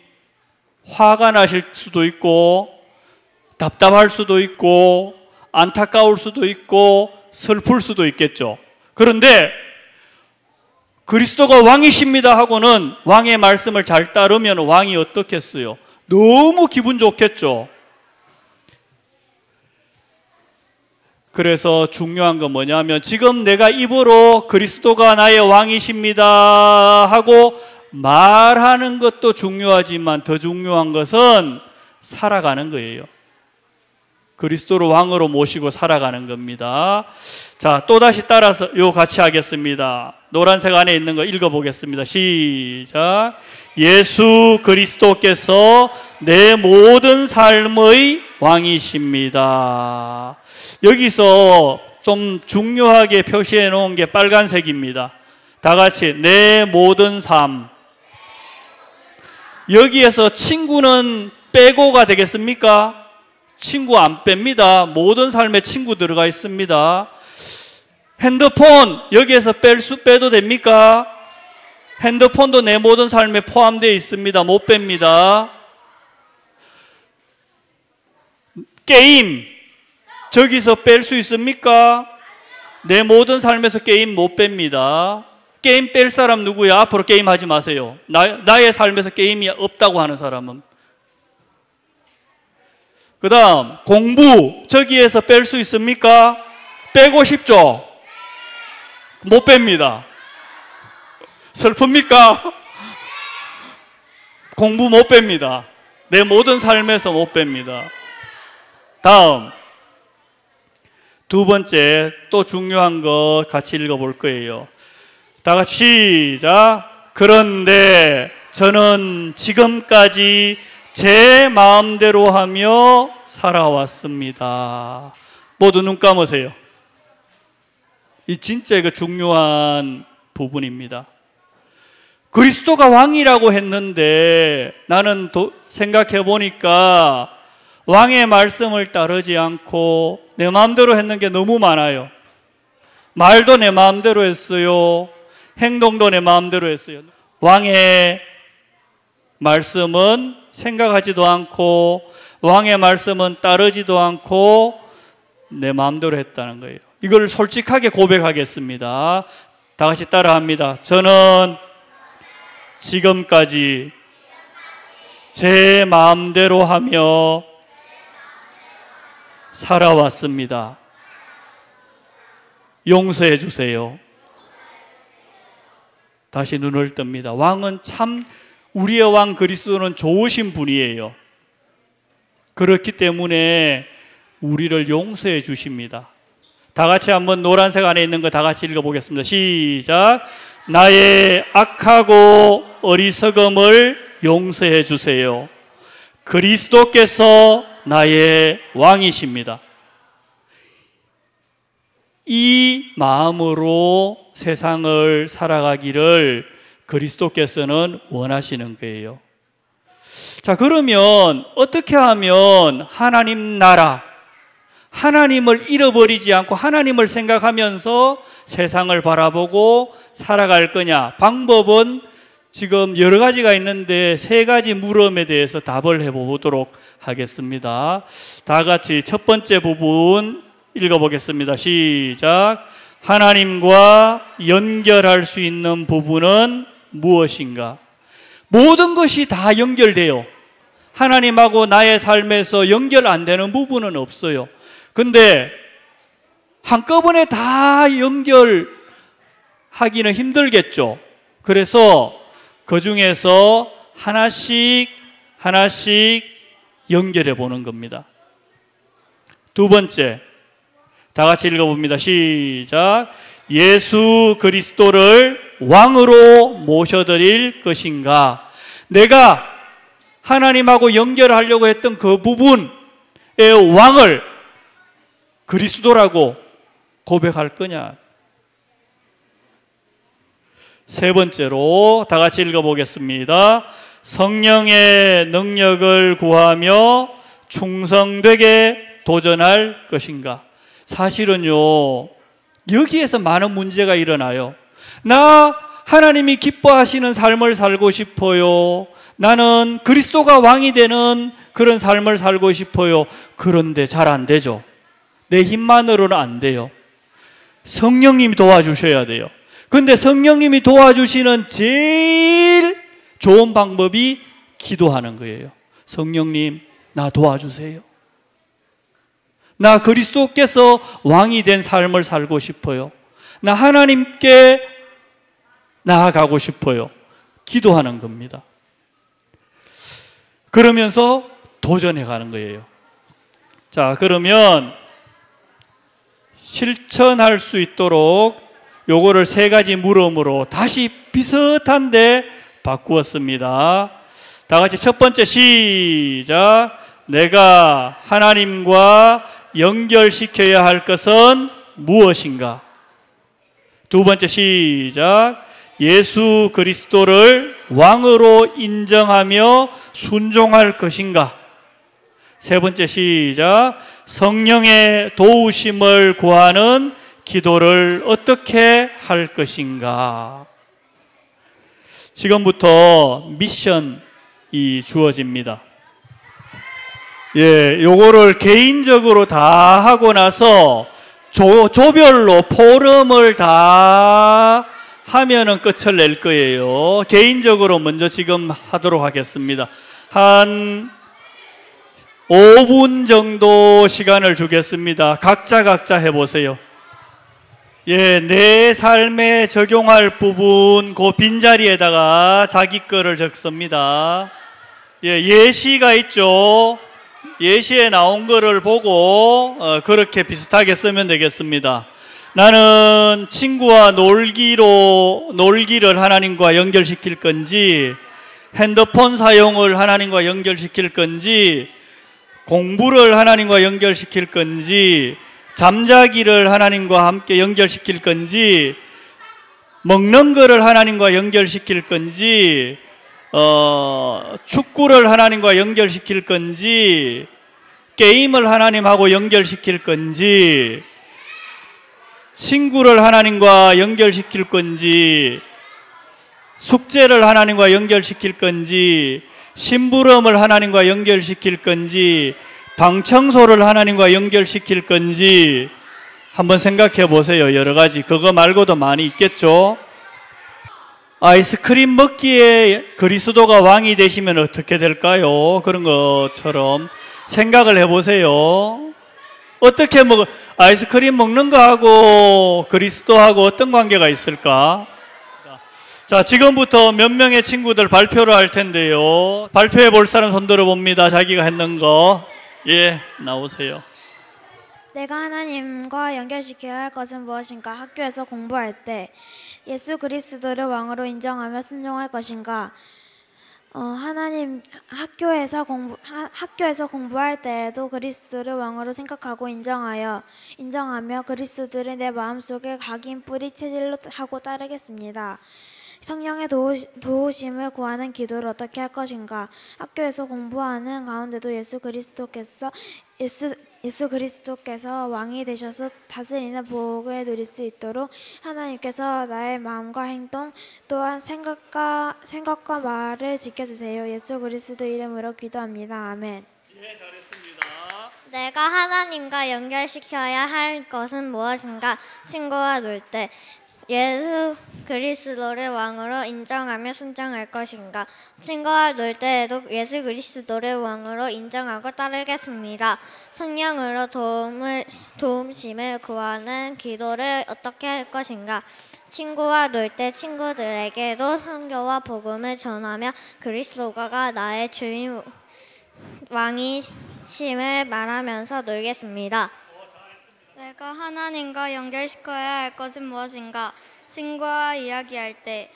화가 나실 수도 있고 답답할 수도 있고 안타까울 수도 있고 슬플 수도 있겠죠. 그런데 그리스도가 왕이십니다 하고는 왕의 말씀을 잘 따르면 왕이 어떻겠어요? 너무 기분 좋겠죠. 그래서 중요한 건 뭐냐면 지금 내가 입으로 그리스도가 나의 왕이십니다 하고 말하는 것도 중요하지만 더 중요한 것은 살아가는 거예요. 그리스도를 왕으로 모시고 살아가는 겁니다. 자, 또다시 따라서 요 같이 하겠습니다. 노란색 안에 있는 거 읽어보겠습니다. 시작. 예수 그리스도께서 내 모든 삶의 왕이십니다. 여기서 좀 중요하게 표시해 놓은 게 빨간색입니다. 다 같이 내 모든 삶. 여기에서 친구는 빼고가 되겠습니까? 친구 안 뺍니다. 모든 삶에 친구 들어가 있습니다. 핸드폰 여기에서 빼도 됩니까? 핸드폰도 내 모든 삶에 포함되어 있습니다. 못 뺍니다. 게임 저기서 뺄 수 있습니까? 내 모든 삶에서 게임 못 뺍니다. 게임 뺄 사람 누구야? 앞으로 게임하지 마세요. 나의 삶에서 게임이 없다고 하는 사람은. 그 다음 공부 저기에서 뺄 수 있습니까? 빼고 싶죠? 못 뺍니다. 슬픕니까? 공부 못 뺍니다. 내 모든 삶에서 못 뺍니다. 다음 두 번째 또 중요한 거 같이 읽어볼 거예요. 다 같이 시작. 그런데 저는 지금까지 제 마음대로 하며 살아왔습니다. 모두 눈 감으세요. 이 진짜 이거 중요한 부분입니다. 그리스도가 왕이라고 했는데 나는 생각해 보니까 왕의 말씀을 따르지 않고 내 마음대로 했는 게 너무 많아요. 말도 내 마음대로 했어요. 행동도 내 마음대로 했어요. 왕의 말씀은 생각하지도 않고 왕의 말씀은 따르지도 않고 내 마음대로 했다는 거예요. 이걸 솔직하게 고백하겠습니다. 다 같이 따라합니다. 저는 지금까지 제 마음대로 하며 살아왔습니다. 용서해 주세요. 다시 눈을 뜹니다. 왕은 참 우리의 왕 그리스도는 좋으신 분이에요. 그렇기 때문에 우리를 용서해 주십니다. 다 같이 한번 노란색 안에 있는 거 다 같이 읽어보겠습니다. 시작. 나의 악하고 어리석음을 용서해 주세요. 그리스도께서 나의 왕이십니다. 이 마음으로 세상을 살아가기를 그리스도께서는 원하시는 거예요. 자, 그러면 어떻게 하면 하나님 나라, 하나님을 잃어버리지 않고 하나님을 생각하면서 세상을 바라보고 살아갈 거냐? 방법은 지금 여러 가지가 있는데 세 가지 물음에 대해서 답을 해보도록 하겠습니다. 다 같이 첫 번째 부분 읽어보겠습니다. 시작. 하나님과 연결할 수 있는 부분은 무엇인가? 모든 것이 다 연결돼요. 하나님하고 나의 삶에서 연결 안 되는 부분은 없어요. 근데 한꺼번에 다 연결하기는 힘들겠죠. 그래서 그 중에서 하나씩 연결해 보는 겁니다. 두 번째, 다 같이 읽어봅니다. 시작. 예수 그리스도를 왕으로 모셔드릴 것인가? 내가 하나님하고 연결하려고 했던 그 부분의 왕을 그리스도라고 고백할 거냐? 세 번째로 다 같이 읽어보겠습니다. 성령의 능력을 구하며 충성되게 도전할 것인가? 사실은요, 여기에서 많은 문제가 일어나요. 나 하나님이 기뻐하시는 삶을 살고 싶어요. 나는 그리스도가 왕이 되는 그런 삶을 살고 싶어요. 그런데 잘 안 되죠. 내 힘만으로는 안 돼요. 성령님이 도와주셔야 돼요. 근데 성령님이 도와주시는 제일 좋은 방법이 기도하는 거예요. 성령님, 나 도와주세요. 나 그리스도께서 왕이 된 삶을 살고 싶어요. 나 하나님께 나아가고 싶어요. 기도하는 겁니다. 그러면서 도전해 가는 거예요. 자, 그러면 실천할 수 있도록 요거를 세 가지 물음으로 다시 비슷한데 바꾸었습니다. 다 같이 첫 번째 시작. 내가 하나님과 연결시켜야 할 것은 무엇인가? 두 번째 시작. 예수 그리스도를 왕으로 인정하며 순종할 것인가? 세 번째 시작. 성령의 도우심을 구하는 기도를 어떻게 할 것인가? 지금부터 미션이 주어집니다. 예, 요거를 개인적으로 다 하고 나서 조별로 포럼을 다 하면은 끝을 낼 거예요. 개인적으로 먼저 지금 하도록 하겠습니다. 한 5분 정도 시간을 주겠습니다. 각자 해보세요. 예, 내 삶에 적용할 부분 그 빈자리에다가 자기 거를 적습니다. 예, 예시가 있죠. 예시에 나온 거를 보고 그렇게 비슷하게 쓰면 되겠습니다. 나는 친구와 놀기를 하나님과 연결시킬 건지, 핸드폰 사용을 하나님과 연결시킬 건지, 공부를 하나님과 연결시킬 건지, 잠자기를 하나님과 함께 연결시킬 건지, 먹는 거를 하나님과 연결시킬 건지, 축구를 하나님과 연결시킬 건지, 게임을 하나님하고 연결시킬 건지, 친구를 하나님과 연결시킬 건지, 숙제를 하나님과 연결시킬 건지, 심부름을 하나님과 연결시킬 건지, 방 청소를 하나님과 연결시킬 건지 한번 생각해 보세요. 여러 가지. 그거 말고도 많이 있겠죠. 아이스크림 먹기에 그리스도가 왕이 되시면 어떻게 될까요? 그런 것처럼 생각을 해보세요. 어떻게 아이스크림 먹는 거하고 그리스도하고 어떤 관계가 있을까? 자, 지금부터 몇 명의 친구들 발표를 할 텐데요. 발표해 볼 사람 손 들어 봅니다. 자기가 했는 거. 예, 나오세요. 내가 하나님과 연결시켜야 할 것은 무엇인가? 학교에서 공부할 때 예수 그리스도를 왕으로 인정하며 순종할 것인가? 하나님 학교에서 공부할 때에도 그리스도를 왕으로 생각하고 인정하며 그리스도를 내 마음속에 각인 뿌리 체질로 하고 따르겠습니다. 성령의 도우심을 구하는 기도를 어떻게 할 것인가? 학교에서 공부하는 가운데도 예수 그리스도께서 왕이 되셔서 다스리는 복을 누릴 수 있도록 하나님께서 나의 마음과 행동 또한 생각과 말을 지켜주세요. 예수 그리스도 이름으로 기도합니다. 아멘. 예, 잘했습니다. 내가 하나님과 연결시켜야 할 것은 무엇인가? 친구와 놀 때 예수 그리스도를 왕으로 인정하며 순종할 것인가? 친구와 놀 때에도 예수 그리스도를 왕으로 인정하고 따르겠습니다. 성령으로 도움심을 구하는 기도를 어떻게 할 것인가? 친구와 놀 때 친구들에게도 선교와 복음을 전하며 그리스도가 나의 주인 왕이심을 말하면서 놀겠습니다. 내가 하나님과 연결시켜야 할 것은 무엇인가? 친구와 이야기할 때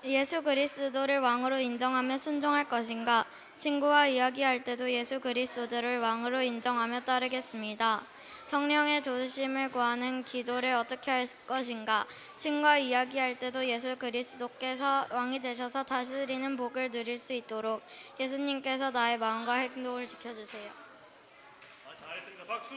예수 그리스도를 왕으로 인정하며 순종할 것인가? 친구와 이야기할 때도 예수 그리스도를 왕으로 인정하며 따르겠습니다. 성령의 도우심을 구하는 기도를 어떻게 할 것인가? 친구와 이야기할 때도 예수 그리스도께서 왕이 되셔서 다스리는 복을 누릴 수 있도록 예수님께서 나의 마음과 행동을 지켜주세요. 잘했습니다. 박수.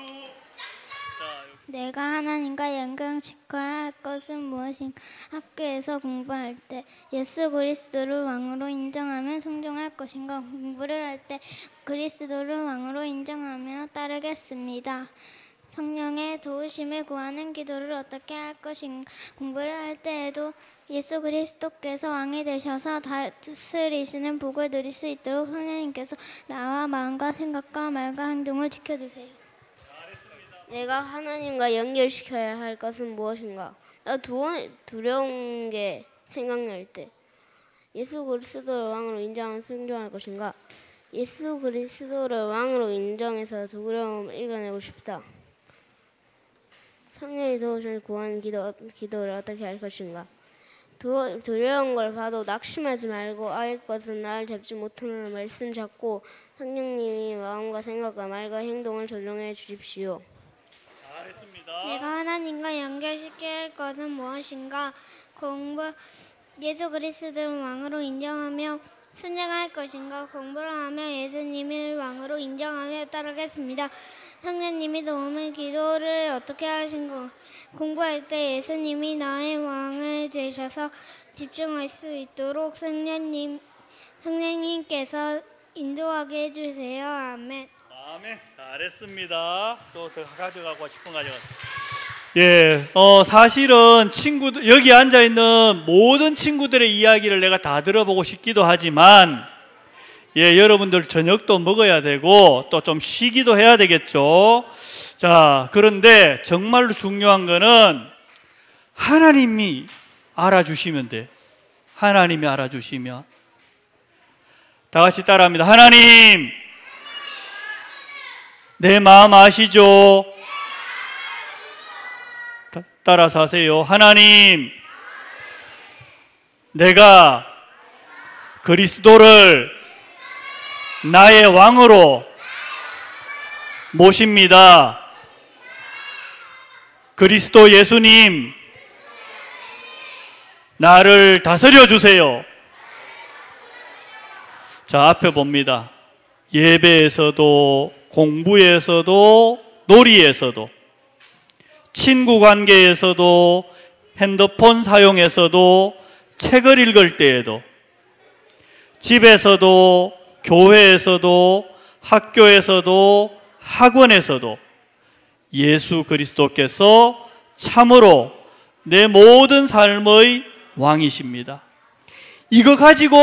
내가 하나님과 연결시켜야 할 것은 무엇인가? 학교에서 공부할 때 예수 그리스도를 왕으로 인정하며 순종할 것인가? 공부를 할 때 그리스도를 왕으로 인정하며 따르겠습니다. 성령의 도우심을 구하는 기도를 어떻게 할 것인가? 공부를 할 때에도 예수 그리스도께서 왕이 되셔서 다스리시는 복을 누릴 수 있도록 성령님께서 나와 마음과 생각과 말과 행동을 지켜주세요. 내가 하나님과 연결시켜야 할 것은 무엇인가? 나 두려운 게 생각날 때 예수 그리스도를 왕으로 인정하며 순종할 것인가? 예수 그리스도를 왕으로 인정해서 두려움을 이겨내고 싶다. 성령의 도우심을 구하는 기도를 어떻게 할 것인가? 두려운 걸 봐도 낙심하지 말고 아의 것은 나를 잡지 못하는 말씀 잡고 성령님이 마음과 생각과 말과 행동을 조정해 주십시오. 내가 하나님과 연결시켜야 할 것은 무엇인가? 예수 그리스도를 왕으로 인정하며 순종할 것인가? 공부를 하며 예수님을 왕으로 인정하며 따르겠습니다. 성령님이 도움을 기도를 어떻게 하신가? 공부할 때 예수님이 나의 왕을 되셔서 집중할 수 있도록 성령님께서 인도하게 해주세요. 아멘. 아멘. 잘했습니다. 또 더 가져가고 싶은 가져가. 예, 사실은 친구들 여기 앉아 있는 모든 친구들의 이야기를 내가 다 들어보고 싶기도 하지만, 예, 여러분들 저녁도 먹어야 되고 또 좀 쉬기도 해야 되겠죠. 자, 그런데 정말로 중요한 거는 하나님이 알아주시면 돼. 하나님이 알아주시면. 다 같이 따라합니다. 하나님, 내 마음 아시죠? 따라서 하세요. 하나님, 내가 그리스도를 나의 왕으로 모십니다. 그리스도 예수님, 나를 다스려 주세요. 자, 앞에 봅니다. 예배에서도 공부에서도 놀이에서도 친구 관계에서도 핸드폰 사용에서도 책을 읽을 때에도 집에서도 교회에서도 학교에서도 학원에서도 예수 그리스도께서 참으로 내 모든 삶의 왕이십니다. 이거 가지고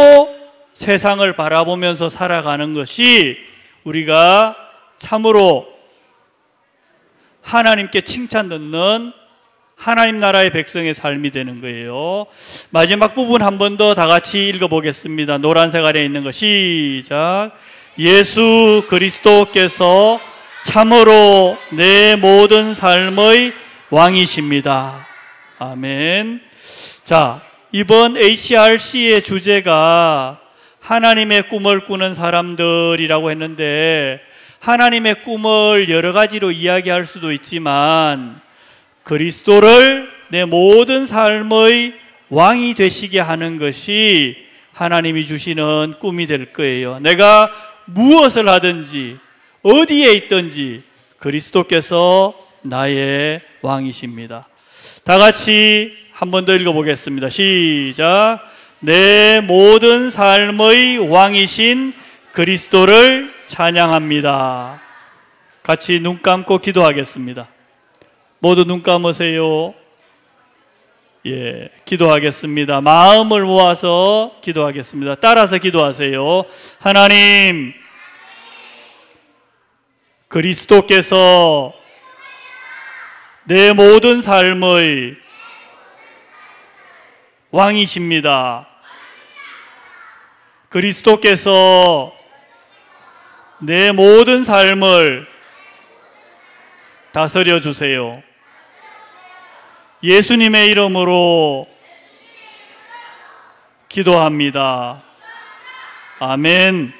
세상을 바라보면서 살아가는 것이 우리가 참으로 하나님께 칭찬 듣는 하나님 나라의 백성의 삶이 되는 거예요. 마지막 부분 한 번 더 다 같이 읽어보겠습니다. 노란색 아래에 있는 거 시작. 예수 그리스도께서 참으로 내 모든 삶의 왕이십니다. 아멘. 자, 이번 HRC의 주제가 하나님의 꿈을 꾸는 사람들이라고 했는데, 하나님의 꿈을 여러 가지로 이야기할 수도 있지만 그리스도를 내 모든 삶의 왕이 되시게 하는 것이 하나님이 주시는 꿈이 될 거예요. 내가 무엇을 하든지 어디에 있든지 그리스도께서 나의 왕이십니다. 다 같이 한 번 더 읽어보겠습니다. 시작. 내 모든 삶의 왕이신 그리스도를 찬양합니다. 같이 눈 감고 기도하겠습니다. 모두 눈 감으세요. 예, 기도하겠습니다. 마음을 모아서 기도하겠습니다. 따라서 기도하세요. 하나님, 그리스도께서 내 모든 삶의 왕이십니다. 그리스도께서 내 모든 삶을 다스려 주세요. 예수님의 이름으로 기도합니다. 아멘.